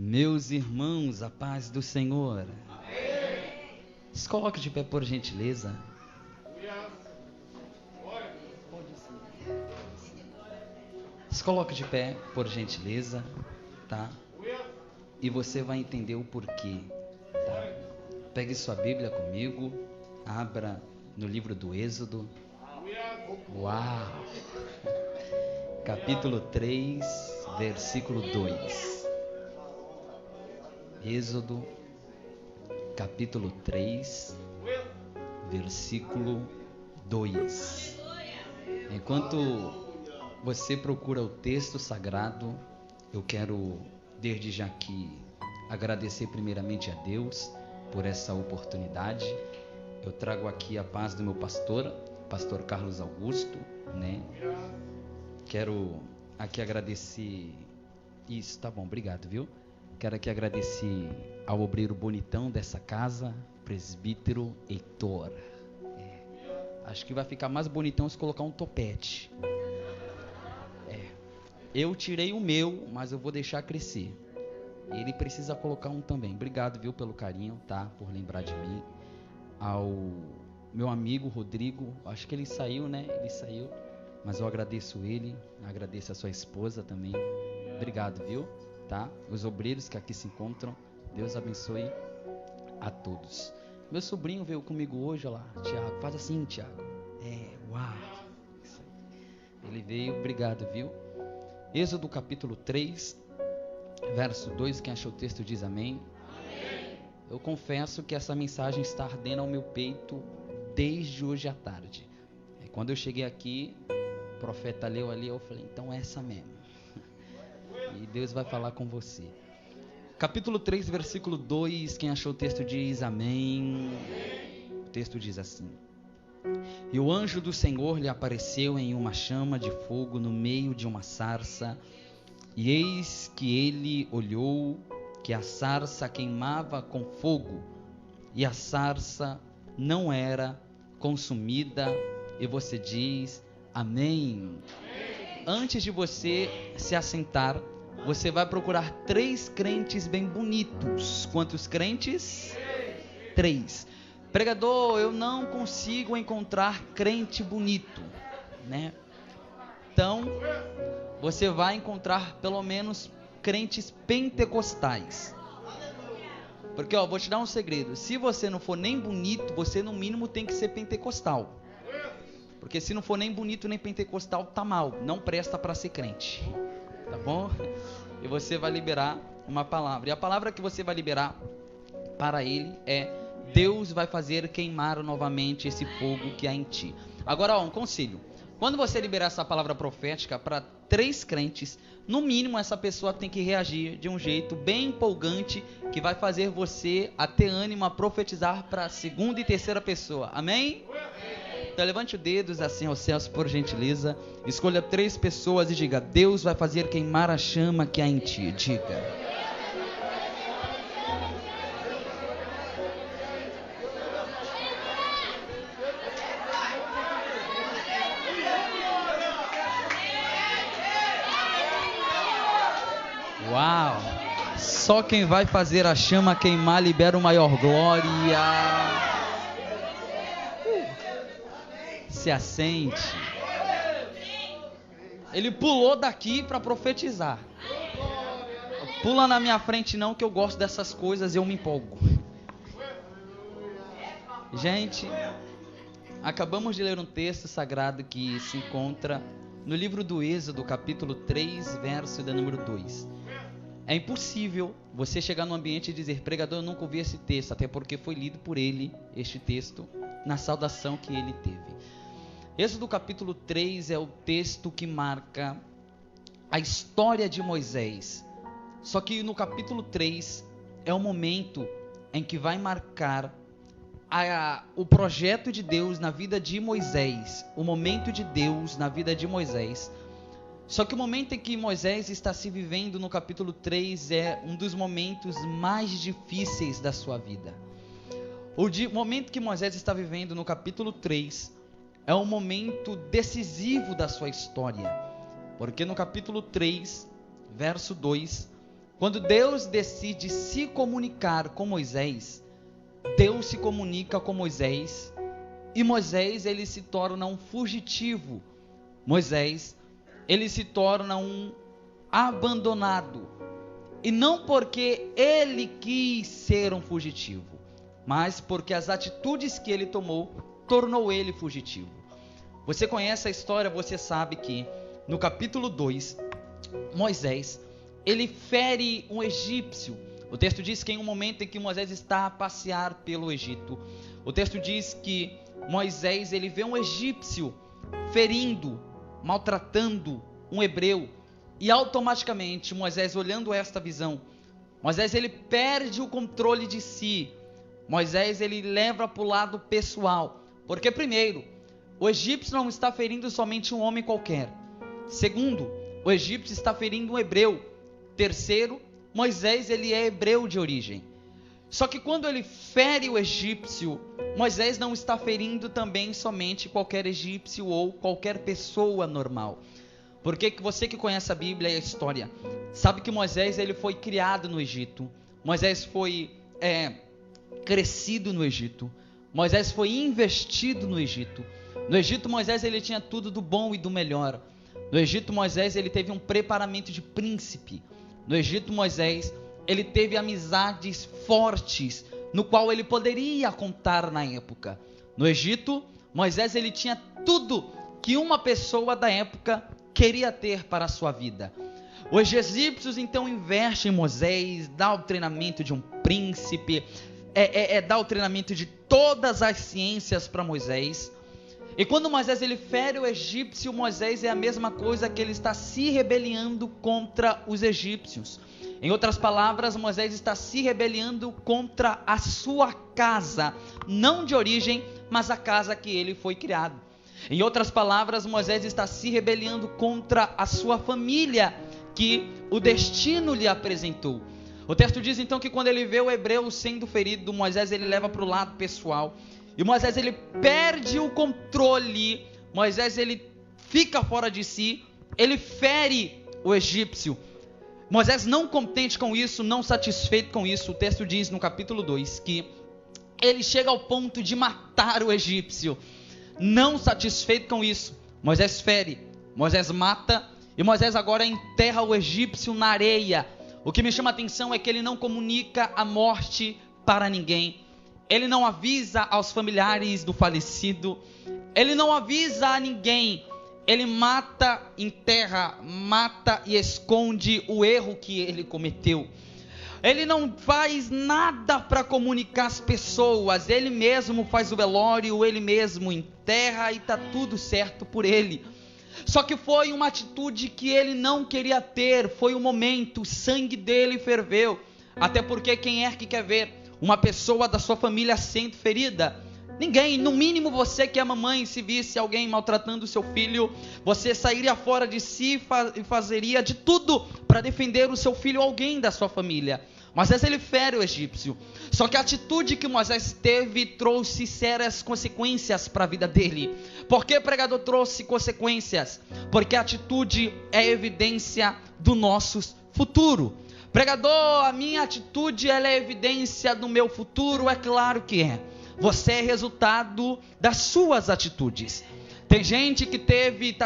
Meus irmãos, a paz do Senhor. Amém. Se coloque de pé, por gentileza. Se coloque de pé, por gentileza, tá? E você vai entender o porquê, tá? Pegue sua Bíblia comigo, abra no livro do Êxodo. Uau! Capítulo 3, versículo 2. Êxodo, capítulo 3, versículo 2. Enquanto você procura o texto sagrado, eu quero, desde já aqui, agradecer primeiramente a Deus por essa oportunidade. Eu trago aqui a paz do meu pastor Carlos Augusto, né? Quero aqui agradecer. Isso, tá bom, obrigado, viu? Quero aqui agradecer ao obreiro bonitão dessa casa, presbítero Heitor. Acho que vai ficar mais bonitão se colocar um topete. Eu tirei o meu, mas eu vou deixar crescer. Ele precisa colocar um também. Obrigado, viu, pelo carinho, tá? Por lembrar de mim. Ao meu amigo Rodrigo, acho que ele saiu, né? Ele saiu, mas eu agradeço ele, agradeço a sua esposa também. Obrigado, viu? Tá? Os obreiros que aqui se encontram, Deus abençoe a todos. Meu sobrinho veio comigo hoje, olha lá, Tiago, faz assim, Tiago. Uau! Ele veio, obrigado, viu? Êxodo capítulo 3, verso 2, quem achou o texto diz amém. Amém. Eu confesso que essa mensagem está ardendo ao meu peito desde hoje à tarde. Quando eu cheguei aqui, o profeta leu ali, eu falei, então é essa mesmo. E Deus vai falar com você. Capítulo 3, versículo 2, quem achou o texto diz amém. O texto diz assim: E o anjo do Senhor lhe apareceu em uma chama de fogo no meio de uma sarça, e eis que ele olhou que a sarça queimava com fogo, e a sarça não era consumida, e você diz amém. Antes de você se assentar, você vai procurar 3 crentes bem bonitos. Quantos crentes? 3. Pregador, eu não consigo encontrar crente bonito, né? Então, você vai encontrar pelo menos crentes pentecostais. Porque, vou te dar um segredo. Se você não for nem bonito, você no mínimo tem que ser pentecostal. Porque se não for nem bonito nem pentecostal, tá mal. Não presta para ser crente. Tá bom? E você vai liberar uma palavra. E a palavra que você vai liberar para ele é: Deus vai fazer queimar novamente esse fogo que há em ti. Agora, um conselho. Quando você liberar essa palavra profética para 3 crentes, no mínimo essa pessoa tem que reagir de um jeito bem empolgante, que vai fazer você a ter ânimo a profetizar para a 2ª e 3ª pessoa. Amém? Então levante os dedos assim aos céus, por gentileza. Escolha 3 pessoas e diga: Deus vai fazer queimar a chama que há em ti. Diga. Uau! Só quem vai fazer a chama queimar libera o maior glória. Se assente. Ele pulou daqui para profetizar. Pula na minha frente não, que eu gosto dessas coisas e eu me empolgo. Gente, acabamos de ler um texto sagrado que se encontra no livro do Êxodo, capítulo 3, verso de número 2. É impossível você chegar no ambiente e dizer: pregador, eu nunca ouvi esse texto, até porque foi lido por ele, este texto, na saudação que ele teve. Êxodo capítulo 3 é o texto que marca a história de Moisés. Só que no capítulo 3 é o momento em que vai marcar o projeto de Deus na vida de Moisés, o momento de Deus na vida de Moisés. Só que o momento em que Moisés está se vivendo no capítulo 3 é um dos momentos mais difíceis da sua vida. O momento que Moisés está vivendo no capítulo 3 é um momento decisivo da sua história. Porque no capítulo 3, verso 2, Quando Deus decide se comunicar com Moisés, Deus se comunica com Moisés, e Moisés ele se torna um fugitivo. Moisés ele se torna um abandonado. E não porque ele quis ser um fugitivo, mas porque as atitudes que ele tomou tornou ele fugitivo. Você conhece a história, você sabe que no capítulo 2, Moisés, ele fere um egípcio. O texto diz que em um momento em que Moisés está a passear pelo Egito, o texto diz que Moisés ele vê um egípcio ferindo, maltratando um hebreu. E automaticamente Moisés, olhando esta visão, Moisés ele perde o controle de si. Moisés ele leva para o lado pessoal. Porque primeiro, o egípcio não está ferindo somente um homem qualquer. Segundo, o egípcio está ferindo um hebreu. Terceiro, Moisés ele é hebreu de origem. Só que quando ele fere o egípcio, Moisés não está ferindo também somente qualquer egípcio ou qualquer pessoa normal. Porque você que conhece a Bíblia e a história, sabe que Moisés ele foi criado no Egito. Moisés foi crescido no Egito. Moisés foi investido no Egito. No Egito, Moisés ele tinha tudo do bom e do melhor. No Egito, Moisés ele teve um preparamento de príncipe. No Egito, Moisés ele teve amizades fortes, no qual ele poderia contar na época. No Egito, Moisés ele tinha tudo que uma pessoa da época queria ter para a sua vida. Os egípcios então investem em Moisés, dá o treinamento de um príncipe, dá o treinamento de todas as ciências para Moisés. E quando Moisés ele fere o egípcio, Moisés é a mesma coisa que ele está se rebelando contra os egípcios. Em outras palavras, Moisés está se rebelando contra a sua casa, não de origem, mas a casa que ele foi criado. Em outras palavras, Moisés está se rebelando contra a sua família, que o destino lhe apresentou. O texto diz então que quando ele vê o hebreu sendo ferido, Moisés ele leva para o lado pessoal. E Moisés ele perde o controle, Moisés ele fica fora de si, ele fere o egípcio. Moisés não contente com isso, não satisfeito com isso, o texto diz no capítulo 2 que ele chega ao ponto de matar o egípcio. Não satisfeito com isso, Moisés fere, Moisés mata, e Moisés agora enterra o egípcio na areia. O que me chama a atenção é que ele não comunica a morte para ninguém. Ele não avisa aos familiares do falecido, ele não avisa a ninguém. Ele mata, enterra, mata e esconde o erro que ele cometeu. Ele não faz nada para comunicar às pessoas, ele mesmo faz o velório, ele mesmo enterra e está tudo certo por ele. Só que foi uma atitude que ele não queria ter, foi um momento, o sangue dele ferveu. Até porque quem é que quer ver uma pessoa da sua família sendo ferida? Ninguém. No mínimo você que é mamãe, se visse alguém maltratando o seu filho, você sairia fora de si e fazeria de tudo para defender o seu filho ou alguém da sua família. Moisés ele fere o egípcio. Só que a atitude que Moisés teve trouxe sérias consequências para a vida dele. Por que, pregador, trouxe consequências? Porque a atitude é evidência do nosso futuro. Pregador, a minha atitude ela é evidência do meu futuro? É claro que é. Você é resultado das suas atitudes. Tem gente que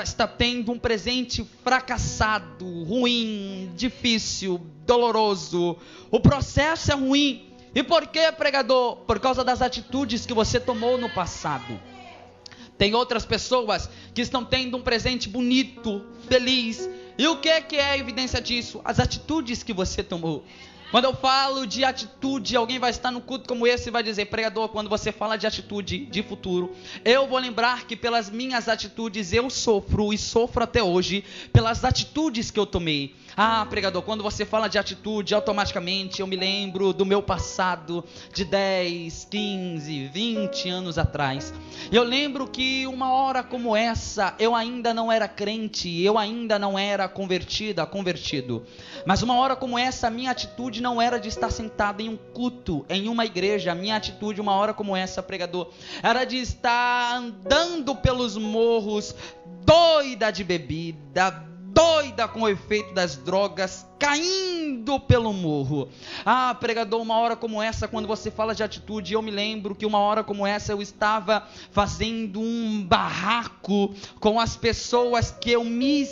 está tendo um presente fracassado, ruim, difícil, doloroso. O processo é ruim. E por que, pregador? Por causa das atitudes que você tomou no passado. Tem outras pessoas que estão tendo um presente bonito, feliz. E o que é a evidência disso? As atitudes que você tomou. Quando eu falo de atitude, alguém vai estar no culto como esse e vai dizer: pregador, quando você fala de atitude, de futuro, eu vou lembrar que pelas minhas atitudes eu sofro e sofro até hoje pelas atitudes que eu tomei. Ah, pregador, quando você fala de atitude, automaticamente eu me lembro do meu passado de 10, 15, 20 anos atrás. Eu lembro que uma hora como essa, eu ainda não era crente, eu ainda não era convertido. Mas uma hora como essa, a minha atitude não era de estar sentado em um culto, em uma igreja. A minha atitude, uma hora como essa, pregador, era de estar andando pelos morros, doida de bebida, doida com o efeito das drogas, caindo pelo morro. Pregador, uma hora como essa, quando você fala de atitude, eu me lembro que uma hora como essa eu estava fazendo um barraco com as pessoas que eu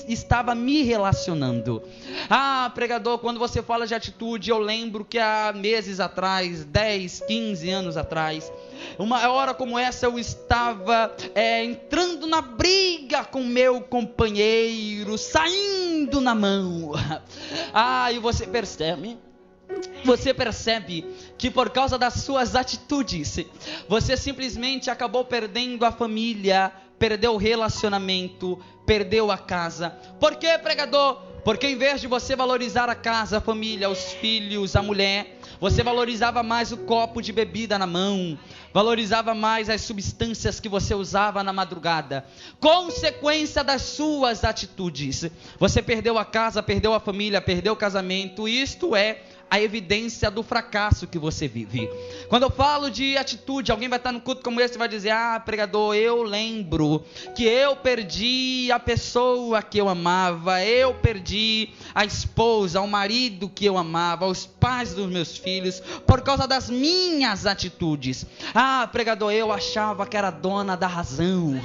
estava me relacionando. Pregador, quando você fala de atitude, eu lembro que há meses atrás, 10, 15 anos atrás, uma hora como essa eu estava entrando na briga com meu companheiro, saindo na mão. E você percebe que por causa das suas atitudes, você simplesmente acabou perdendo a família, perdeu o relacionamento, perdeu a casa. Por quê, pregador? Porque em vez de você valorizar a casa, a família, os filhos, a mulher, você valorizava mais o copo de bebida na mão, valorizava mais as substâncias que você usava na madrugada. Consequência das suas atitudes, você perdeu a casa, perdeu a família, perdeu o casamento. Isto é a evidência do fracasso que você vive. Quando eu falo de atitude, alguém vai estar no culto como esse e vai dizer: pregador, eu lembro que eu perdi a pessoa que eu amava, eu perdi a esposa, o marido que eu amava, os pais dos meus filhos, por causa das minhas atitudes. Pregador, eu achava que era dona da razão,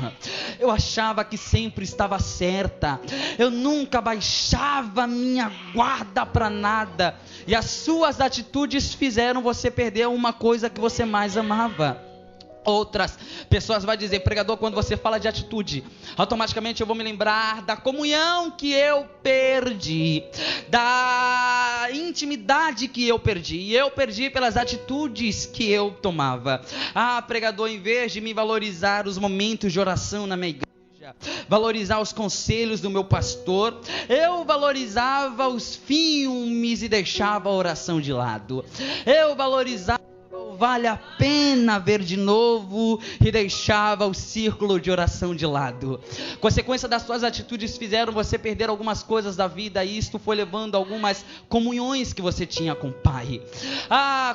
eu achava que sempre estava certa, eu nunca baixava minha guarda para nada, e as suas atitudes fizeram você perder uma coisa que você mais amava. Outras pessoas vão dizer: pregador, quando você fala de atitude, automaticamente eu vou me lembrar da comunhão que eu perdi, da intimidade que eu perdi, e eu perdi pelas atitudes que eu tomava. Pregador, em vez de me valorizar os momentos de oração na minha igreja, valorizar os conselhos do meu pastor, eu valorizava os filmes e deixava a oração de lado. Eu valorizava vale a pena ver de novo e deixava o círculo de oração de lado. Consequência das suas atitudes fizeram você perder algumas coisas da vida, e isto foi levando a algumas comunhões que você tinha com o Pai.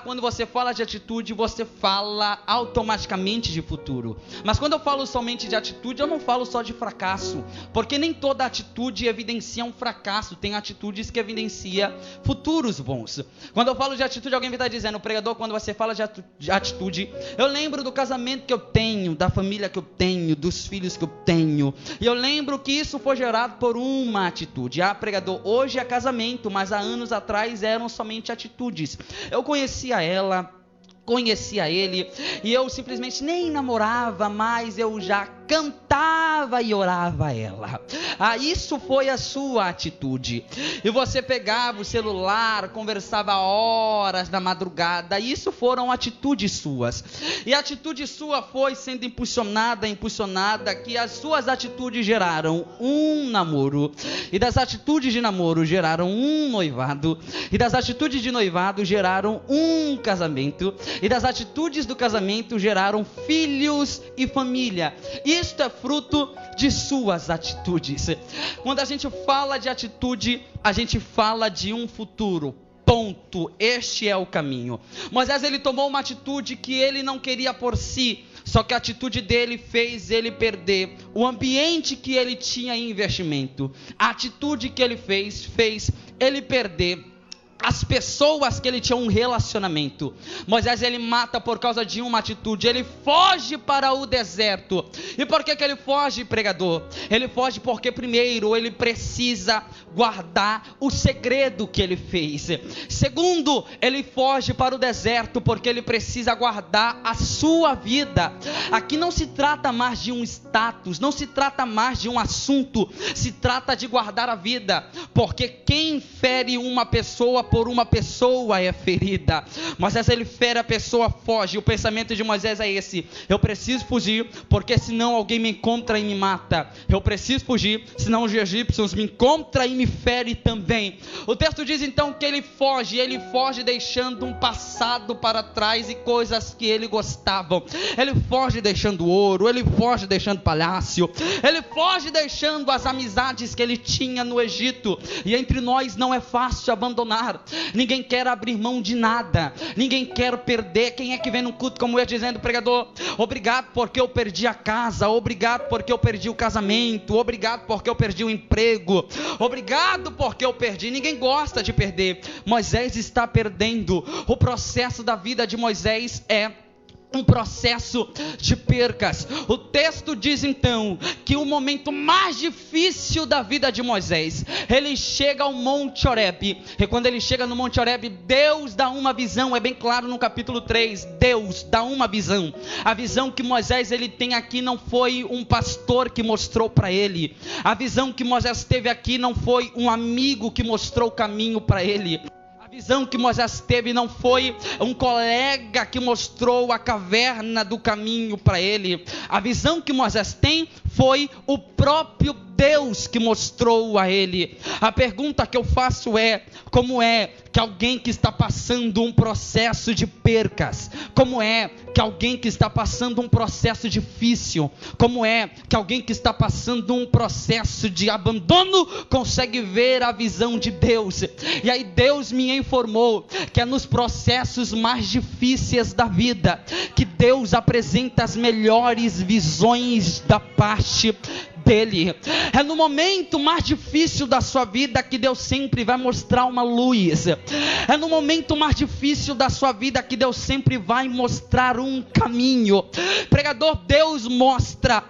Quando você fala de atitude, você fala automaticamente de futuro. Mas quando eu falo somente de atitude, eu não falo só de fracasso, porque nem toda atitude evidencia um fracasso. Tem atitudes que evidenciam futuros bons. Quando eu falo de atitude, alguém vai estar dizendo: pregador, quando você fala de atitude, eu lembro do casamento que eu tenho, da família que eu tenho, dos filhos que eu tenho, e eu lembro que isso foi gerado por uma atitude. Pregador, hoje é casamento, mas há anos atrás eram somente atitudes. Eu conhecia ela, conhecia ele, e eu simplesmente nem namorava, mas eu já cantava e orava a ela. Isso foi a sua atitude. E você pegava o celular, conversava horas na madrugada. Isso foram atitudes suas. E a atitude sua foi sendo impulsionada, que as suas atitudes geraram um namoro. E das atitudes de namoro geraram um noivado. E das atitudes de noivado geraram um casamento. E das atitudes do casamento geraram filhos e família. Isto é fruto de suas atitudes. Quando a gente fala de atitude, a gente fala de um futuro. Ponto. Este é o caminho. Moisés, ele tomou uma atitude que ele não queria por si, só que a atitude dele fez ele perder o ambiente que ele tinha em investimento. A atitude que ele fez ele perder as pessoas que ele tinha um relacionamento. Moisés, ele mata por causa de uma atitude. Ele foge para o deserto. E por que ele foge, pregador? Ele foge porque primeiro ele precisa guardar o segredo que ele fez. Segundo, ele foge para o deserto porque ele precisa guardar a sua vida. Aqui não se trata mais de um status, não se trata mais de um assunto, se trata de guardar a vida, porque quem fere uma pessoa por uma pessoa é ferida. Moisés, ele fere a pessoa, foge. O pensamento de Moisés é esse: eu preciso fugir, porque senão alguém me encontra e me mata. Eu preciso fugir, senão os egípcios me encontram e me ferem também. O texto diz então que ele foge deixando um passado para trás e coisas que ele gostava. Ele foge deixando ouro, ele foge deixando palácio, ele foge deixando as amizades que ele tinha no Egito. E entre nós não é fácil abandonar, lugar, ninguém quer abrir mão de nada, ninguém quer perder. Quem é que vem num culto como eu dizendo: pregador, obrigado porque eu perdi a casa, obrigado porque eu perdi o casamento, obrigado porque eu perdi o emprego, obrigado porque eu perdi. Ninguém gosta de perder. Moisés está perdendo. O processo da vida de Moisés é um processo de percas. O texto diz então que o momento mais difícil da vida de Moisés, ele chega ao Monte Horebe, e quando ele chega no Monte Horebe, Deus dá uma visão. É bem claro no capítulo 3, Deus dá uma visão. A visão que Moisés ele tem aqui não foi um pastor que mostrou para ele. A visão que Moisés teve aqui não foi um amigo que mostrou o caminho para ele. A visão que Moisés teve não foi um colega que mostrou a caverna do caminho para ele. A visão que Moisés tem foi o próprio Deus que mostrou a ele. A pergunta que eu faço é: como é que alguém que está passando um processo de percas, como é que alguém que está passando um processo difícil, como é que alguém que está passando um processo de abandono consegue ver a visão de Deus? E aí Deus me informou que é nos processos mais difíceis da vida que Deus apresenta as melhores visões da parte dele. É no momento mais difícil da sua vida que Deus sempre vai mostrar uma luz. É no momento mais difícil da sua vida que Deus sempre vai mostrar um caminho. Pregador, Deus mostra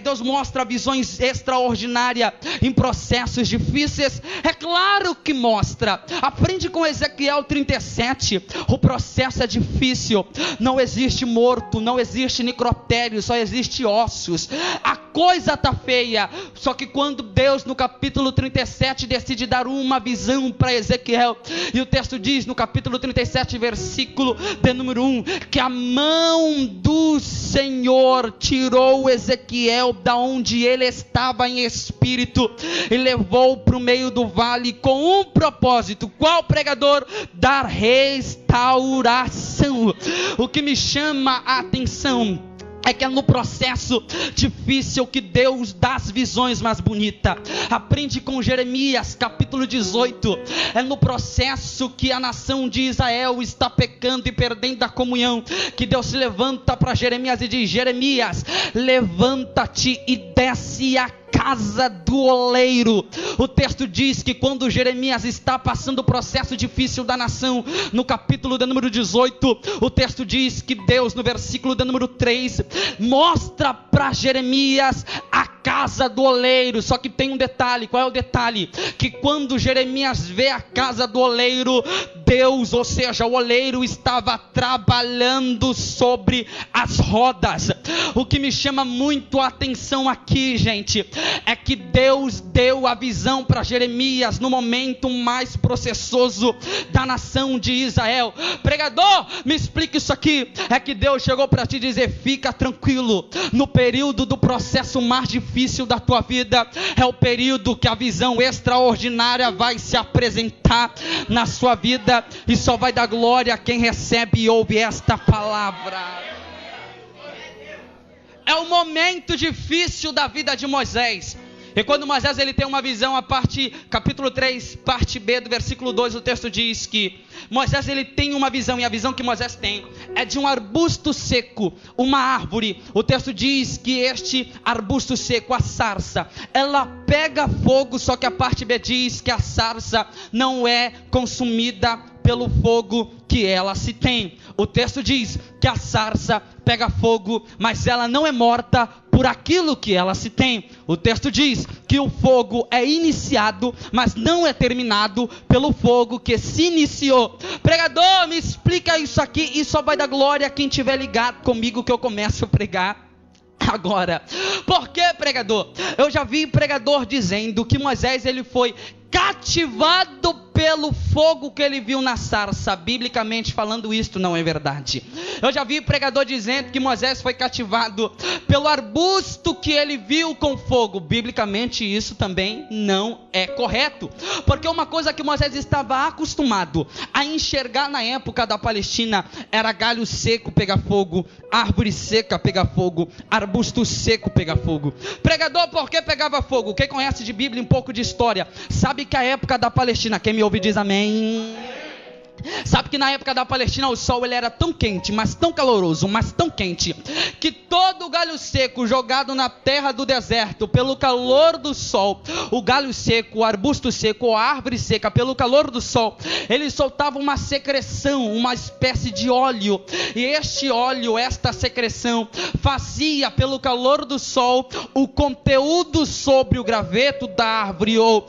Deus mostra visões extraordinárias em processos difíceis. É claro que mostra. Aprende com Ezequiel 37. O processo é difícil. Não existe morto, não existe necrotério, só existe ossos. A coisa está feia. Só que quando Deus no capítulo 37 decide dar uma visão para Ezequiel, e o texto diz no capítulo 37 versículo de número 1, que a mão do Senhor tirou Ezequiel da onde ele estava em espírito e levou para o meio do vale com um propósito. Qual, pregador? Dar restauração. O que me chama a atenção é que é no processo difícil que Deus dá as visões mais bonitas. Aprende com Jeremias capítulo 18. É no processo que a nação de Israel está pecando e perdendo a comunhão, que Deus se levanta para Jeremias e diz: Jeremias, levanta-te e desce a casa do oleiro. O texto diz que quando Jeremias está passando o processo difícil da nação, no capítulo de número 18, o texto diz que Deus, no versículo de número 3, mostra para Jeremias a casa do oleiro. Só que tem um detalhe. Qual é o detalhe? Que quando Jeremias vê a casa do oleiro, Deus, ou seja, o oleiro estava trabalhando sobre as rodas. O que me chama muito a atenção aqui, gente, é que Deus deu a visão para Jeremias no momento mais processoso da nação de Israel. Pregador, me explica isso aqui. É que Deus chegou para te dizer: fica tranquilo, no período do processo mais difícil da tua vida, é o período que a visão extraordinária vai se apresentar na sua vida, e só vai dar glória a quem recebe e ouve esta palavra. É o momento difícil da vida de Moisés. E quando Moisés ele tem uma visão, a parte, capítulo 3, parte B do versículo 2, o texto diz que Moisés ele tem uma visão, e a visão que Moisés tem é de um arbusto seco, uma árvore. O texto diz que este arbusto seco, a sarça, ela pega fogo, só que a parte B diz que a sarça não é consumida pelo fogo que ela se tem. O texto diz que a sarça pega fogo, mas ela não é morta por aquilo que ela se tem. O texto diz que o fogo é iniciado, mas não é terminado pelo fogo que se iniciou. Pregador, me explica isso aqui, e só vai dar glória a quem tiver ligado comigo que eu começo a pregar agora. Por que, pregador? Eu já vi pregador dizendo que Moisés ele foi cativado pelo fogo que ele viu na sarça. Biblicamente falando, isto não é verdade. Eu já vi pregador dizendo que Moisés foi cativado pelo arbusto que ele viu com fogo. Biblicamente isso também não é correto, porque uma coisa que Moisés estava acostumado a enxergar na época da Palestina era galho seco pegar fogo, árvore seca pegar fogo, arbusto seco pegar fogo. Pregador, por que pegava fogo? Quem conhece de Bíblia, um pouco de história, sabe que a época da Palestina, quem me ouve diz amém. Sabe que na época da Palestina o sol ele era tão quente, mas tão caloroso, mas tão quente, que todo o galho seco jogado na terra do deserto, pelo calor do sol, o galho seco, o arbusto seco, a árvore seca, pelo calor do sol, ele soltava uma secreção, uma espécie de óleo, e este óleo, esta secreção, fazia pelo calor do sol, o conteúdo sobre o graveto da árvore ou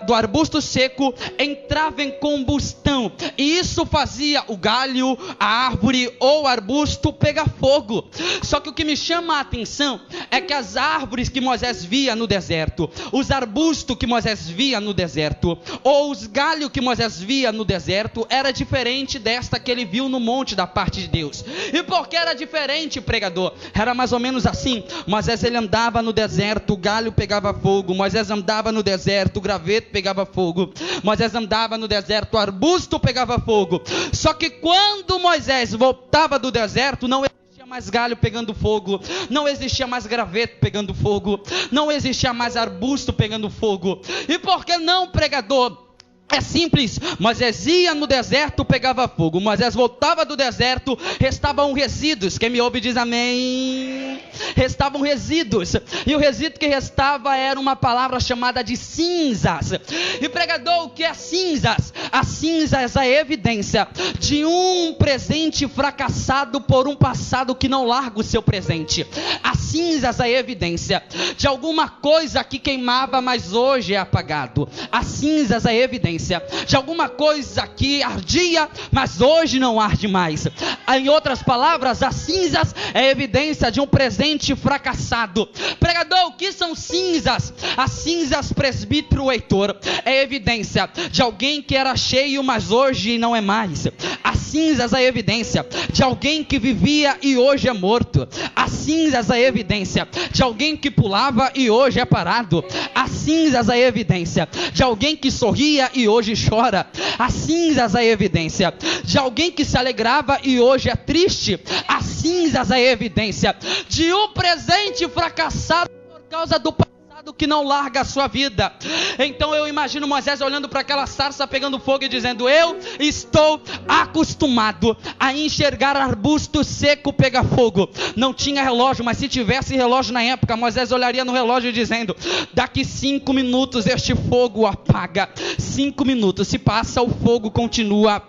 do arbusto seco, entrava em combustão, e isso fazia o galho, a árvore ou arbusto pegar fogo. Só que o que me chama a atenção é que as árvores que Moisés via no deserto, os arbustos que Moisés via no deserto, ou os galhos que Moisés via no deserto, era diferente desta que ele viu no monte da parte de Deus. E por que era diferente, pregador? Era mais ou menos assim: Moisés ele andava no deserto, o galho pegava fogo. Moisés andava no deserto, o graveto pegava fogo. Moisés andava no deserto, o arbusto pegava fogo. Só que quando Moisés voltava do deserto, não existia mais galho pegando fogo, não existia mais graveto pegando fogo, não existia mais arbusto pegando fogo. E por que não, pregador? É simples, Moisés ia no deserto, pegava fogo. Moisés voltava do deserto, restavam resíduos. Quem me ouve diz amém. Restavam resíduos, e o resíduo que restava era uma palavra chamada de cinzas. E pregador, o que é cinzas? As cinzas é a evidência de um presente fracassado por um passado que não larga o seu presente. As cinzas é a evidência de alguma coisa que queimava, mas hoje é apagado. As cinzas é a evidência de alguma coisa que ardia, mas hoje não arde mais. Em outras palavras, as cinzas é evidência de um presente fracassado. Pregador, o que são cinzas? As cinzas, presbítero Heitor, é evidência de alguém que era cheio, mas hoje não é mais. As cinzas é evidência de alguém que vivia e hoje é morto. As cinzas é evidência de alguém que pulava e hoje é parado. As cinzas é evidência de alguém que sorria e hoje chora. As cinzas é evidência de alguém que se alegrava e hoje é triste. As cinzas é evidência de um presente fracassado por causa do passado que não larga a sua vida. Então eu imagino Moisés olhando para aquela sarça pegando fogo e dizendo: eu estou acostumado a enxergar arbusto seco pegar fogo. Não tinha relógio, mas se tivesse relógio na época, Moisés olharia no relógio dizendo: daqui 5 minutos este fogo apaga. 5 minutos se passa, o fogo continua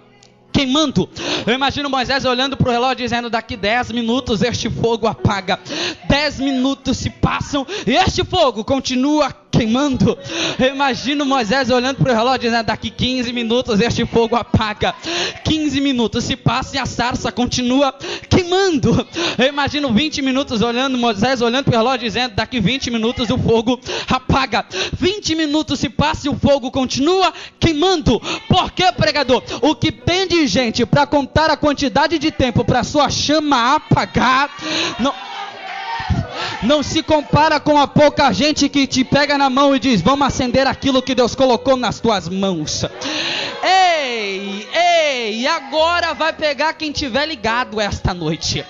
queimando. Eu imagino Moisés olhando para o relógio dizendo: daqui 10 minutos este fogo apaga. 10 minutos se passam e este fogo continua queimando. Eu imagino Moisés olhando para o relógio dizendo: daqui 15 minutos este fogo apaga. 15 minutos se passam e a sarça continua queimando. Eu imagino 20 minutos olhando, Moisés olhando para o relógio dizendo: daqui 20 minutos o fogo apaga. 20 minutos se passam e o fogo continua queimando. Por que, pregador? O que tem de gente para contar a quantidade de tempo para sua chama apagar não se compara com a pouca gente que te pega na mão e diz: vamos acender aquilo que Deus colocou nas tuas mãos. Ei, agora vai pegar quem tiver ligado esta noite.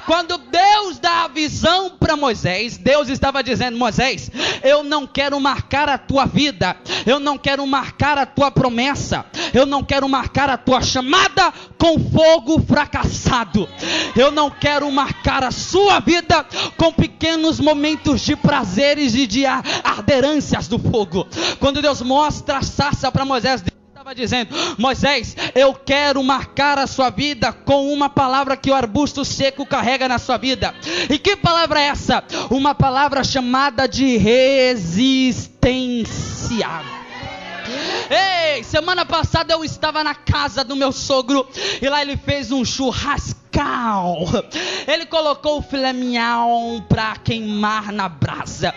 Quando Deus dá a visão para Moisés, Deus estava dizendo: Moisés, eu não quero marcar a tua vida, eu não quero marcar a tua promessa, eu não quero marcar a tua chamada com fogo fracassado, eu não quero marcar a sua vida com pequenos momentos de prazeres e de arderâncias do fogo. Quando Deus mostra a sarça para Moisés, estava dizendo: Moisés, eu quero marcar a sua vida com uma palavra que o arbusto seco carrega na sua vida. E que palavra é essa? Uma palavra chamada de resistência. Ei, semana passada eu estava na casa do meu sogro e lá ele fez um churrascão. Ele colocou o filé mignon para queimar na brasa.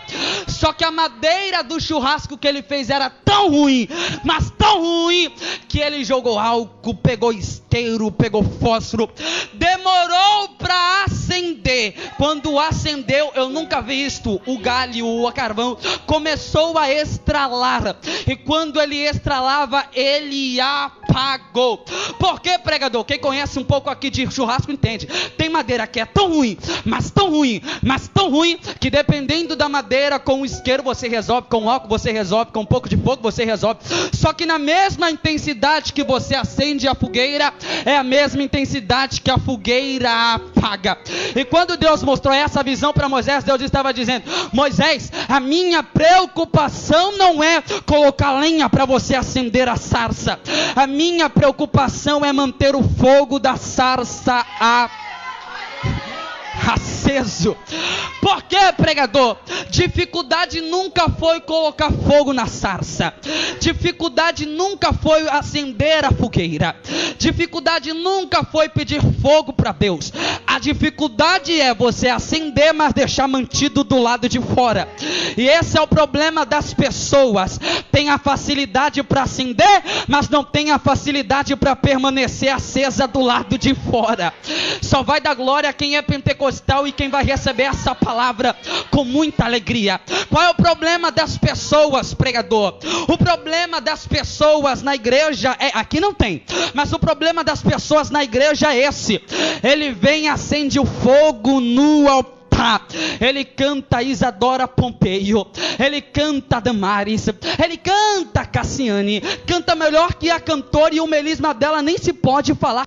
Só que a madeira do churrasco que ele fez era tão ruim, mas tão ruim, que ele jogou álcool, pegou isqueiro, pegou fósforo, demorou para acender. Quando acendeu, eu nunca vi isto, o galho, o carvão começou a estralar, e quando ele estralava, ele apagou. Por que, pregador? Quem conhece um pouco aqui de churrasco entende. Tem madeira que é tão ruim, mas tão ruim, mas tão ruim, que dependendo da madeira, com o isqueiro você resolve, com o álcool você resolve, com um pouco de fogo você resolve. Só que na mesma intensidade que você acende a fogueira, é a mesma intensidade que a fogueira apaga. E quando Deus mostrou essa visão para Moisés, Deus estava dizendo: Moisés, a minha preocupação não é colocar lenha para você acender a sarça. A minha preocupação é manter o fogo da sarça aceso. Por que, pregador? Dificuldade nunca foi colocar fogo na sarça. Dificuldade nunca foi acender a fogueira. Dificuldade nunca foi pedir fogo para Deus. A dificuldade é você acender, mas deixar mantido do lado de fora. E esse é o problema das pessoas. Tem a facilidade para acender, mas não tem a facilidade para permanecer acesa do lado de fora. Só vai dar glória quem é pentecostal e quem vai receber essa palavra com muita alegria. Qual é o problema das pessoas, pregador? O problema das pessoas na igreja é, aqui não tem, mas o problema das pessoas na igreja é esse: ele vem e acende o fogo no altar. Ele canta Isadora Pompeio, ele canta Damares, ele canta Cassiane, canta melhor que a cantora, e o melisma dela nem se pode falar.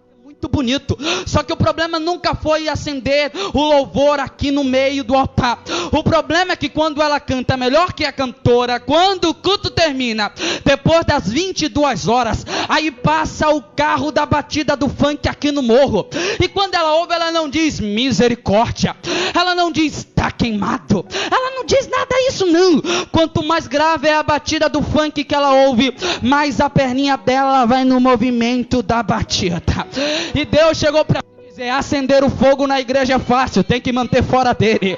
Bonito, só que o problema nunca foi acender o louvor aqui no meio do altar. O problema é que quando ela canta melhor que a cantora, quando o culto termina, depois das 22 horas, aí passa o carro da batida do funk aqui no morro, e quando ela ouve, ela não diz misericórdia, ela não diz tá queimado, ela não diz nada disso não. Quanto mais grave é a batida do funk que ela ouve, mais a perninha dela vai no movimento da batida. E Deus chegou para dizer: acender o fogo na igreja é fácil, tem que manter fora dele.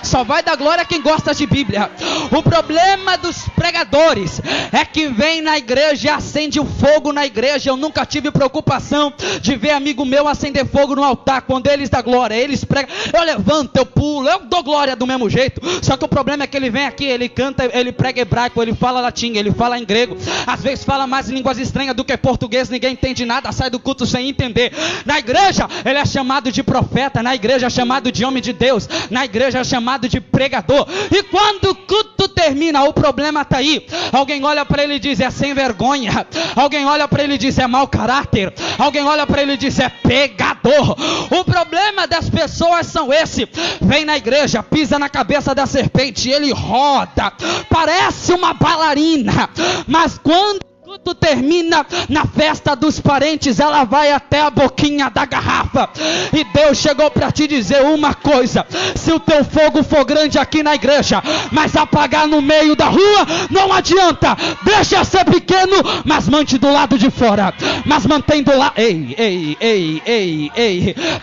Só vai dar glória quem gosta de Bíblia. O problema dos pregadores é que vem na igreja e acende o fogo na igreja. Eu nunca tive preocupação de ver amigo meu acender fogo no altar. Quando eles dão glória, eles pregam, eu levanto, eu pulo, eu dou glória do mesmo jeito. Só que o problema é que ele vem aqui, ele canta, ele prega hebraico, ele fala latim, ele fala em grego, às vezes fala mais línguas estranhas do que português. Ninguém entende nada, sai do culto sem entender. Na igreja ele é chamado de profeta, na igreja é chamado de homem de Deus, na igreja é chamado de pregador. E quando o culto termina, o problema está aí. Alguém olha para ele e diz: é sem vergonha. Alguém olha para ele e diz: é mau caráter. Alguém olha para ele e diz: é pegador. O problema das pessoas são esse: vem na igreja, pisa na cabeça da serpente, ele roda, parece uma bailarina, mas quando tu termina na festa dos parentes, ela vai até a boquinha da garrafa. E Deus chegou para te dizer uma coisa: se o teu fogo for grande aqui na igreja, mas apagar no meio da rua, não adianta. Deixa ser pequeno, mas mantém do lado de fora. Mas mantém do lado. Ei.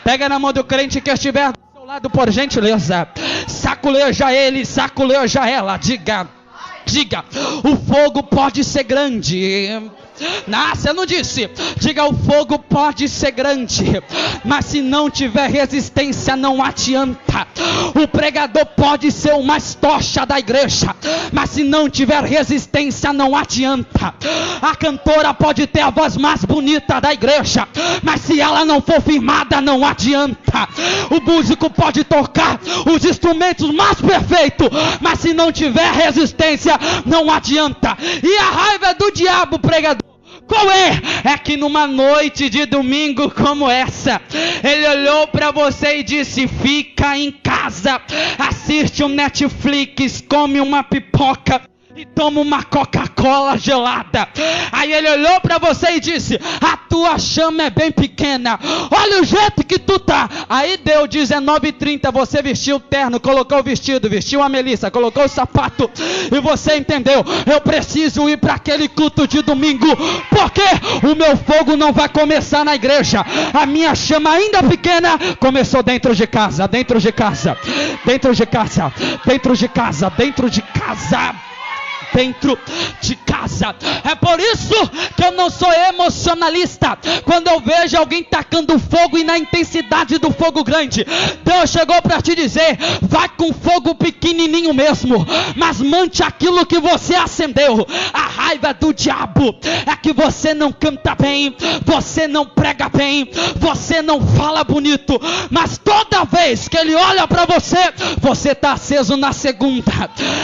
Pega na mão do crente que estiver do seu lado, por gentileza. Saculeja ele, saculeja ela. Diga, o fogo pode ser grande. Não, você não disse. Diga, o fogo pode ser grande, mas se não tiver resistência, não adianta. O pregador pode ser o mais tocha da igreja, mas se não tiver resistência, não adianta. A cantora pode ter a voz mais bonita da igreja, mas se ela não for firmada, não adianta. O músico pode tocar os instrumentos mais perfeitos, mas se não tiver resistência, não adianta. E a raiva do diabo, pregador, qual é? É que numa noite de domingo como essa, ele olhou para você e disse: fica em casa, assiste um Netflix, come uma pipoca e toma uma Coca-Cola gelada. Aí ele olhou para você e disse: a tua chama é bem pequena, olha o jeito que tu tá. Aí deu 19h30, você vestiu o terno, colocou o vestido, vestiu a Melissa, colocou o sapato, e você entendeu: eu preciso ir para aquele culto de domingo, porque o meu fogo não vai começar na igreja, a minha chama ainda pequena começou dentro de casa, dentro de casa, dentro de casa, dentro de casa, dentro de casa, dentro de casa. É por isso que eu não sou emocionalista. Quando eu vejo alguém tacando fogo e na intensidade do fogo grande, Deus chegou para te dizer: vai com fogo pequenininho mesmo, mas mante aquilo que você acendeu. A raiva do diabo é que você não canta bem, você não prega bem, você não fala bonito, mas toda vez que ele olha para você, você está aceso na segunda,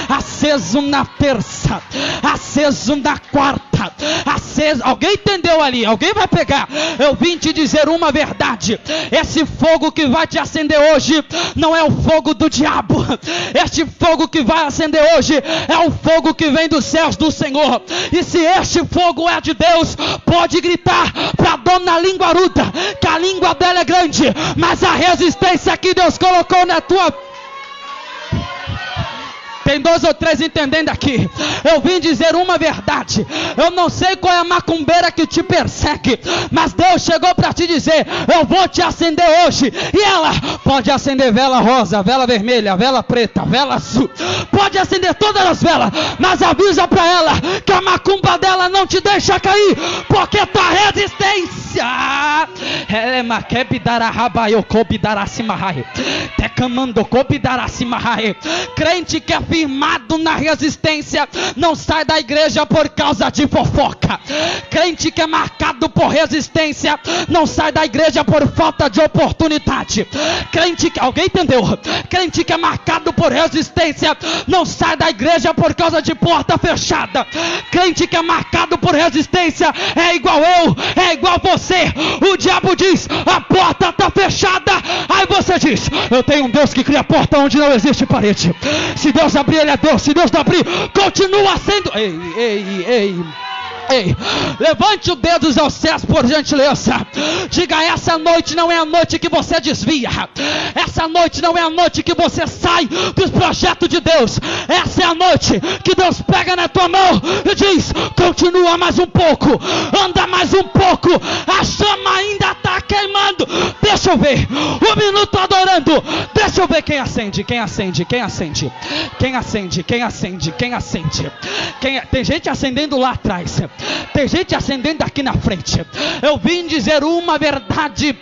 aceso na terça, aceso na quarta, aceso. Alguém entendeu ali? Alguém vai pegar? Eu vim te dizer uma verdade: esse fogo que vai te acender hoje não é o fogo do diabo. Este fogo que vai acender hoje é o fogo que vem dos céus do Senhor. E se este fogo é de Deus, pode gritar para dona linguaruda que a língua dela é grande, mas a resistência que Deus colocou na tua... Tem 2 ou 3 entendendo aqui. Eu vim dizer uma verdade. Eu não sei qual é a macumbeira que te persegue, mas Deus chegou para te dizer: eu vou te acender hoje. E ela pode acender vela rosa, vela vermelha, vela preta, vela azul, pode acender todas as velas, mas avisa para ela que a macumba dela não te deixa cair, porque tua resistência, ela é crente que é firmado na resistência não sai da igreja por causa de fofoca. Crente que é marcado por resistência não sai da igreja por falta de oportunidade. Crente que... Alguém entendeu? Crente que é marcado por resistência não sai da igreja por causa de porta fechada. Crente que é marcado por resistência é igual eu, é igual você. O diabo diz: a porta está fechada. Aí você diz: eu tenho um Deus que cria porta onde não existe parede. Se Deus abrir, ele é Deus. Se Deus não abrir, continua sendo... Ei, levante os dedos aos céus, por gentileza. Diga: essa noite não é a noite que você desvia. Essa noite não é a noite que você sai dos projetos de Deus. Essa é a noite que Deus pega na tua mão e diz: continua mais um pouco, anda mais um pouco, a chama ainda está queimando. Deixa eu ver, 1 minuto adorando. Deixa eu ver quem acende, quem acende, quem acende, quem acende, quem acende, quem acende. Tem gente acendendo lá atrás, tem gente acendendo aqui na frente. Eu vim dizer uma verdade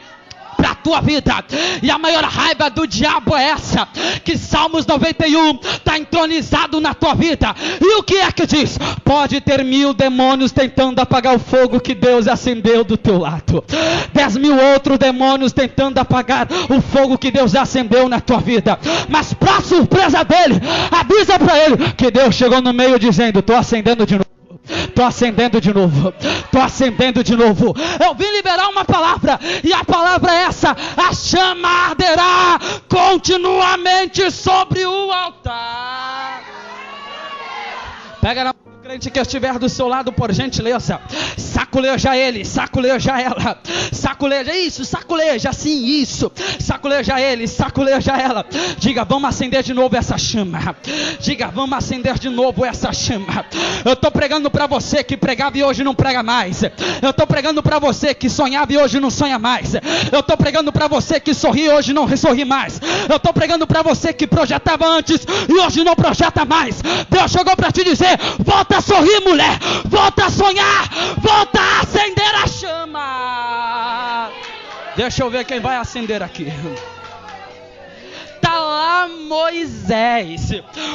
para a tua vida, e a maior raiva do diabo é essa: que Salmos 91 está entronizado na tua vida. E o que é que diz? Pode ter 1000 demônios tentando apagar o fogo que Deus acendeu do teu lado, 10.000 outros demônios tentando apagar o fogo que Deus acendeu na tua vida, mas para surpresa dele, avisa para ele que Deus chegou no meio dizendo: estou acendendo de novo. Estou acendendo de novo, estou acendendo de novo. Eu vim liberar uma palavra, e a palavra é essa: a chama arderá continuamente sobre o altar. Pega na crente que estiver do seu lado, por gentileza, saculeja ele, saculeja ela, saculeja isso, saculeja assim, isso, saculeja ele, saculeja ela. Diga: vamos acender de novo essa chama. Diga: vamos acender de novo essa chama. Eu estou pregando para você que pregava e hoje não prega mais. Eu estou pregando para você que sonhava e hoje não sonha mais. Eu estou pregando para você que sorri e hoje não sorri mais. Eu estou pregando para você que projetava antes e hoje não projeta mais. Deus chegou para te dizer: volta a sorrir, mulher, volta a sonhar, volta a acender a chama. Deixa eu ver quem vai acender aqui. Tá lá Moisés,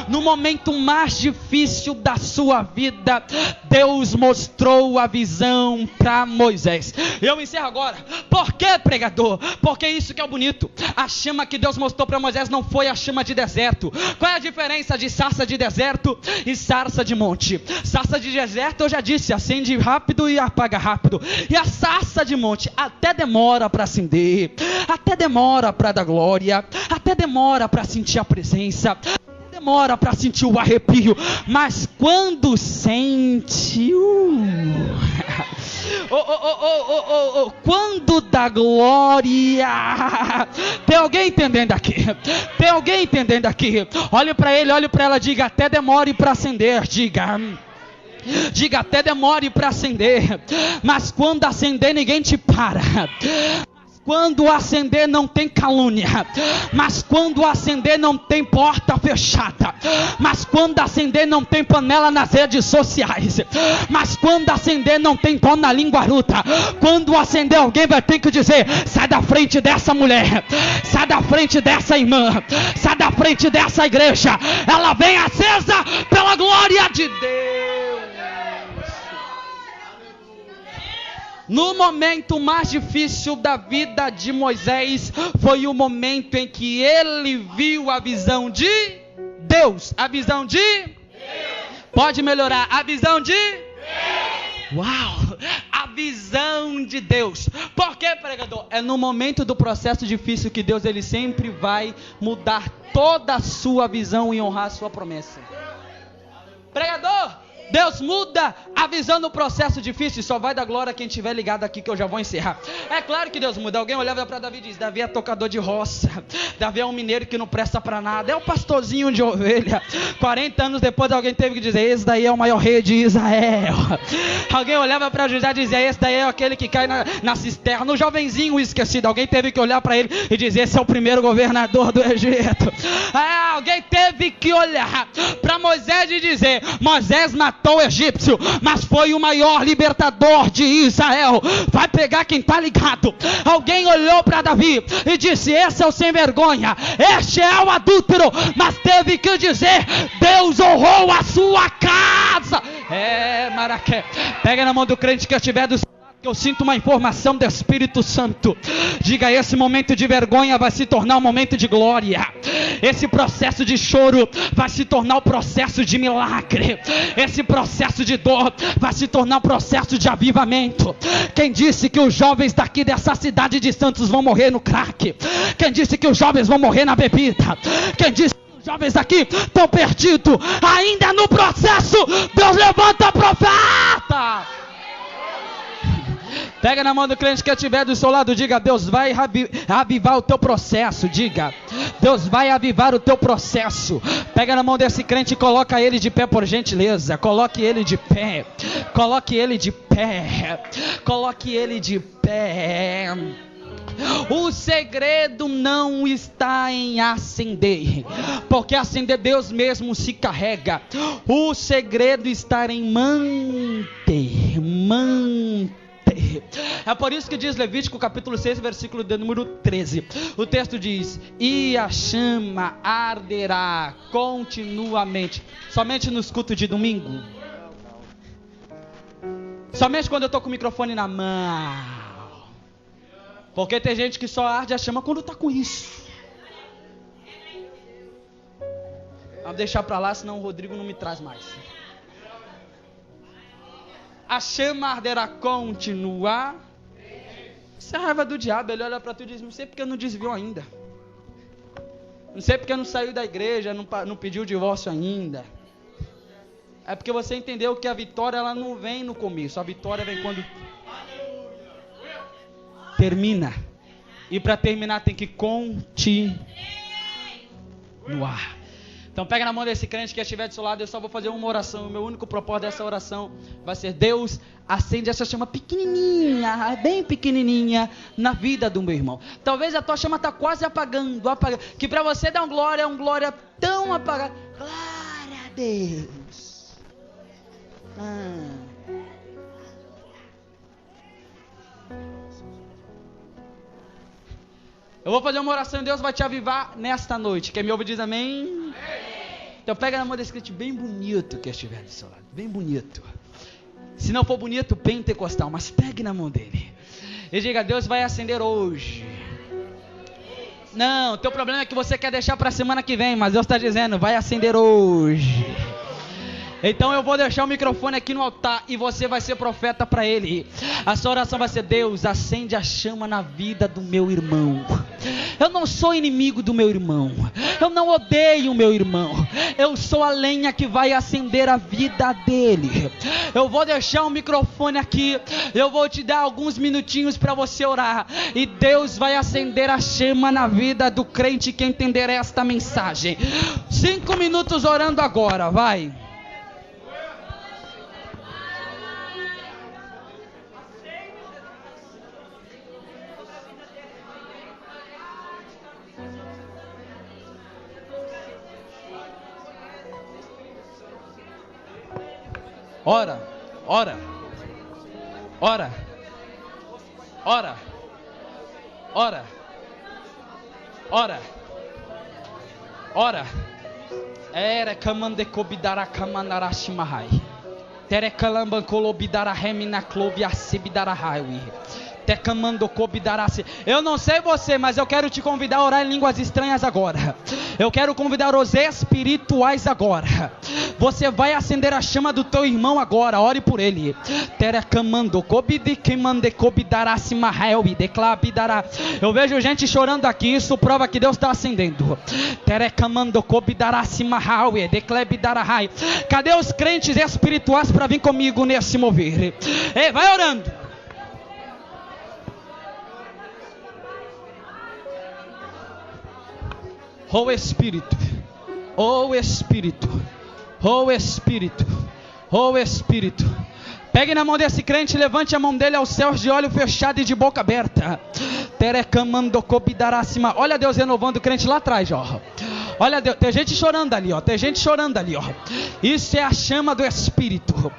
no momento mais difícil da sua vida, Deus mostrou a visão para Moisés. Eu encerro agora. Por que, pregador? Porque isso que é o bonito. A chama que Deus mostrou para Moisés não foi a chama de deserto. Qual é a diferença de sarça de deserto e sarça de monte? Sarça de deserto, eu já disse, acende rápido e apaga rápido. E a sarça de monte até demora para acender, até demora para dar glória, até demora para sentir a presença, demora para sentir o arrepio, mas quando sente, quando dá glória. Tem alguém entendendo aqui? Tem alguém entendendo aqui? Olhe para ele, olhe para ela, diga: até demore para acender. Diga: até demore para acender, mas quando acender ninguém te para. Quando acender não tem calúnia, mas quando acender não tem porta fechada, mas quando acender não tem panela nas redes sociais, mas quando acender não tem pão na linguaruta. Quando acender, alguém vai ter que dizer: sai da frente dessa mulher, sai da frente dessa irmã, sai da frente dessa igreja, ela vem acesa pela glória de Deus. No momento mais difícil da vida de Moisés, foi o momento em que ele viu a visão de Deus. A visão de Deus. Pode melhorar. A visão de Deus. Uau! A visão de Deus. Por quê, pregador? É no momento do processo difícil que Deus, ele sempre vai mudar toda a sua visão e honrar a sua promessa. Pregador, Deus muda a visão no processo difícil e só vai dar glória a quem estiver ligado aqui, que eu já vou encerrar. É claro que Deus muda. Alguém olhava para Davi e diz: Davi é tocador de roça, Davi é um mineiro que não presta para nada, é um pastorzinho de ovelha. 40 anos depois alguém teve que dizer: esse daí é o maior rei de Israel. Alguém olhava para José e dizia: esse daí é aquele que cai na cisterna. O jovenzinho esquecido, alguém teve que olhar para ele e dizer: esse é o primeiro governador do Egito. Alguém teve que olhar para Moisés e dizer: Moisés matou o egípcio, mas foi o maior libertador de Israel. Vai pegar quem está ligado. Alguém olhou para Davi e disse: esse é o sem vergonha, este é o adúltero, mas teve que dizer: Deus honrou a sua casa. Maraqué, pega na mão do crente que estiver do seu lado, que eu sinto uma informação do Espírito Santo. Diga: esse momento de vergonha vai se tornar um momento de glória. Esse processo de choro vai se tornar o processo de milagre. Esse processo de dor vai se tornar um processo de avivamento. Quem disse que os jovens daqui dessa cidade de Santos vão morrer no crack? Quem disse que os jovens vão morrer na bebida? Quem disse que os jovens daqui estão perdidos? Ainda no processo, Deus levanta profeta. Pega na mão do crente que estiver do seu lado, diga: Deus vai avivar o teu processo. Diga: Deus vai avivar o teu processo. Pega na mão desse crente e coloca ele de pé, por gentileza. Coloque ele de pé. Coloque ele de pé. Coloque ele de pé. O segredo não está em acender, porque acender Deus mesmo se carrega. O segredo está em manter. É por isso que diz Levítico capítulo 6, versículo de número 13. O texto diz: e a chama arderá continuamente. Somente nos cultos de domingo? Somente quando eu estou com o microfone na mão? Porque tem gente que só arde a chama quando está com isso. Vamos deixar para lá, senão o Rodrigo não me traz mais. A chama arderá continuar. Isso é a raiva do diabo. Ele olha para tu e diz: não sei porque não desviou ainda. Não sei porque não saiu da igreja, não pediu divórcio ainda. É porque você entendeu que a vitória, ela não vem no começo. A vitória vem quando termina. E para terminar tem que continuar. Então pega na mão desse crente que estiver do seu lado. Eu só vou fazer uma oração. O meu único propósito dessa oração vai ser: Deus, acende essa chama pequenininha, bem pequenininha, na vida do meu irmão. Talvez a tua chama está quase apagando. Que para você dar um glória tão apagado. Glória a Deus. Eu vou fazer uma oração e Deus vai te avivar nesta noite. Quem me ouve diz amém? Então pega na mão desse crente bem bonito que estiver do seu lado. Bem bonito. Se não for bonito, pentecostal, mas pegue na mão dele. E diga: Deus vai acender hoje. Não, teu problema é que você quer deixar para a semana que vem, mas Deus está dizendo: vai acender hoje. Então eu vou deixar o microfone aqui no altar e você vai ser profeta para ele. A sua oração vai ser: Deus, acende a chama na vida do meu irmão. Eu não sou inimigo do meu irmão. Eu não odeio o meu irmão. Eu sou a lenha que vai acender a vida dele. Eu vou deixar o microfone aqui. Eu vou te dar alguns minutinhos para você orar. E Deus vai acender a chama na vida do crente que entender esta mensagem. 5 minutos orando agora, vai. Ora, ora, ora, ora, ora, ora, ora. Era kamande kobidara kamanara shimahai. Tere kalamban kolobidara remina klobia sebidara highway. Eu não sei você, mas eu quero te convidar a orar em línguas estranhas agora. Eu quero convidar os espirituais agora. Você vai acender a chama do teu irmão agora. Ore por ele. Eu vejo gente chorando aqui. Isso prova que Deus está acendendo. Cadê os crentes espirituais para vir comigo nesse mover? Ei, vai orando. Oh Espírito, oh Espírito, oh Espírito, oh Espírito. Pegue na mão desse crente, levante a mão dele aos céus de olho fechado e de boca aberta. Olha Deus renovando o crente lá atrás, ó. Olha Deus, tem gente chorando ali, ó. Tem gente chorando ali, ó. Isso é a chama do Espírito.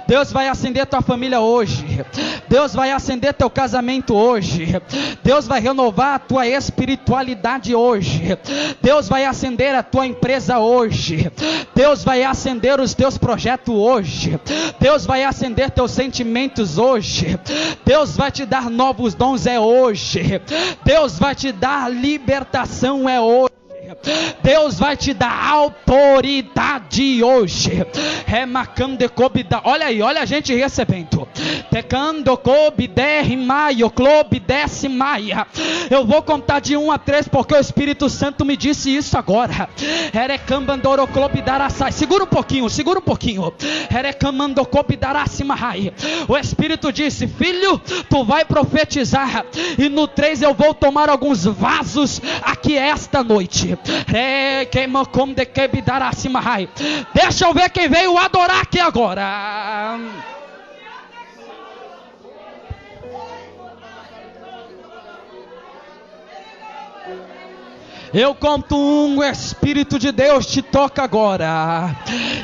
Deus vai acender tua família hoje. Deus vai acender teu casamento hoje. Deus vai renovar a tua espiritualidade hoje. Deus vai acender a tua empresa hoje. Deus vai acender os teus projetos hoje. Deus vai acender teus sentimentos hoje. Deus vai te dar novos dons hoje. Deus vai te dar libertação hoje. Deus vai te dar autoridade hoje. Olha aí, olha a gente recebendo. Eu vou contar de 1 a 3 porque o Espírito Santo me disse isso agora. Segura um pouquinho, segura um pouquinho. O Espírito disse: filho, tu vai profetizar. E no 3 eu vou tomar alguns vasos aqui esta noite. Deixa eu ver quem veio adorar aqui agora. Eu conto 1, o Espírito de Deus te toca agora.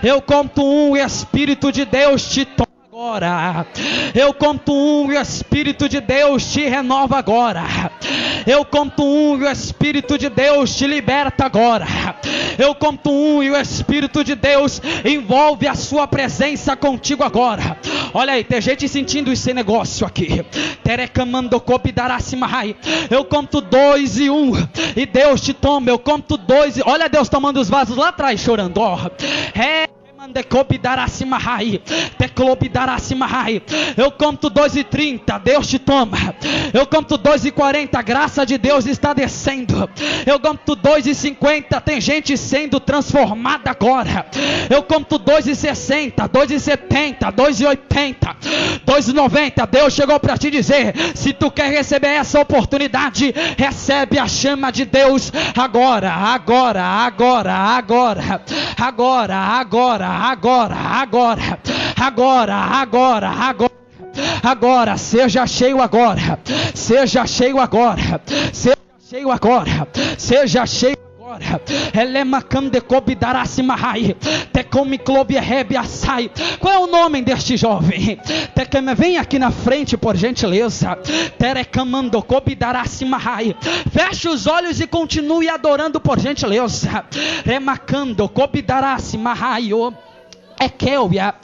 Eu conto 1, o Espírito de Deus te toca agora. Eu conto 1, o Espírito de Deus te renova agora. Eu conto 1 e o Espírito de Deus te liberta agora. Eu conto 1 e o Espírito de Deus envolve a sua presença contigo agora. Olha aí, tem gente sentindo esse negócio aqui. Eu conto 2 e 1 e Deus te toma. Eu conto 2 e... Olha Deus tomando os vasos lá atrás chorando, ó. Eu conto 2:30, Deus te toma. Eu conto 2:40, a graça de Deus está descendo. Eu conto 2:50, tem gente sendo transformada agora. Eu conto 2:60, 2:70, 2:80, 2:90. Deus chegou para te dizer: se tu quer receber essa oportunidade, recebe a chama de Deus agora, agora, agora, agora, agora, agora. Agora, seja cheio agora, seja cheio agora, seja cheio agora, seja cheio agora. Qual é o nome deste jovem? Vem aqui na frente, por gentileza. Feche os olhos e continue adorando, por gentileza. É Kelvia,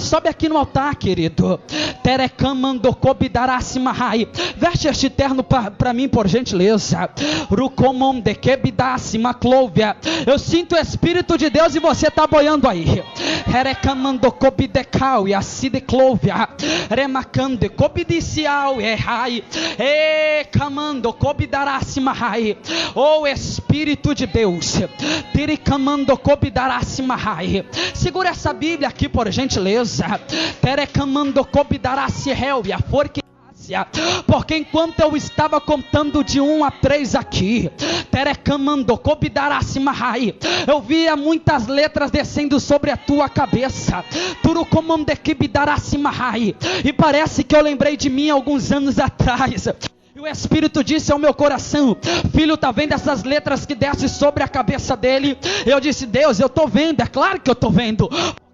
sobe aqui no altar, querido. Terecamando cobidaracimahai. Veste este terno para mim, por gentileza. Rucomonde quebidacima clóvia. Eu sinto o Espírito de Deus e você está boiando aí. Terecamando cobidecau e acide clóvia. Remacande cobidicial e rai. E camando cobidaracimahai. Oh Espírito de Deus. Terecamando cobidaracimahai. Segura essa Bíblia aqui, por gentileza. Terecamando cobidaracihel e a forque. Porque enquanto eu estava contando de 1 a 3 aqui, eu via muitas letras descendo sobre a tua cabeça. E parece que eu lembrei de mim alguns anos atrás. E o Espírito disse ao meu coração: filho, tá vendo essas letras que descem sobre a cabeça dele? Eu disse: Deus, eu tô vendo, é claro que eu tô vendo.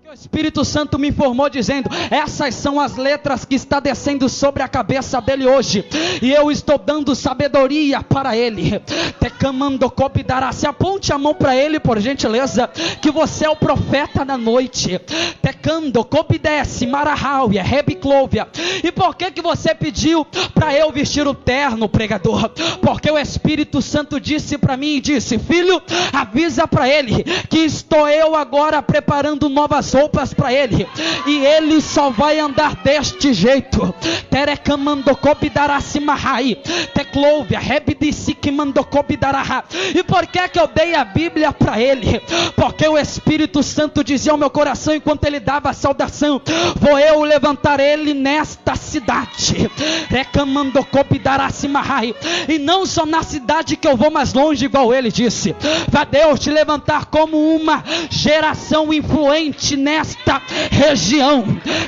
O Espírito Santo me informou dizendo: essas são as letras que está descendo sobre a cabeça dele hoje, e eu estou dando sabedoria para ele. Tecamando cobidará-se. Aponte a mão para ele, por gentileza, que você é o profeta da noite. Tecando cobidece marahau e rebiclóvia. E por que você pediu para eu vestir o terno, pregador? Porque o Espírito Santo disse para mim e disse: filho, avisa para ele que estou eu agora preparando novas roupas para ele, e ele só vai andar deste jeito. Terecamando cobidaracimahai teclóvia rebidicimando cobidará. E por que eu dei a Bíblia para ele? Porque o Espírito Santo dizia ao meu coração enquanto ele dava a saudação: vou eu levantar ele nesta cidade. Recamando cobidaracimahai. E não só na cidade que eu vou mais longe, igual ele disse. Vai Deus te levantar como uma geração influente nesta região.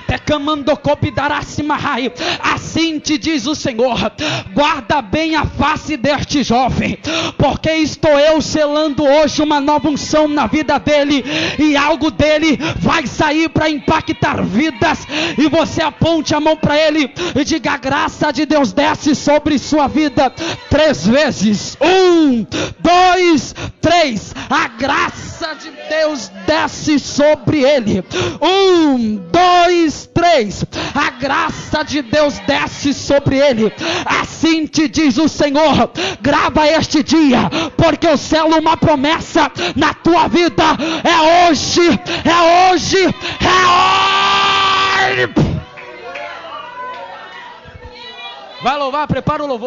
Tecamando cobidaracimahai. Assim te diz o Senhor: guarda bem a face deste jovem, porque estou eu selando hoje uma nova unção na vida dele, e algo dele vai sair para impactar vidas. E você aponte a mão para ele e diga: a graça de Deus desce sobre sua vida 3 vezes. 1, 2, 3. A graça de Deus desce sobre ele. 1, 2, 3. A graça de Deus desce sobre ele. Assim te diz o Senhor: grava este dia, porque eu selo uma promessa na tua vida. É hoje, é hoje, é hoje. Vai louvar, prepara o louvor.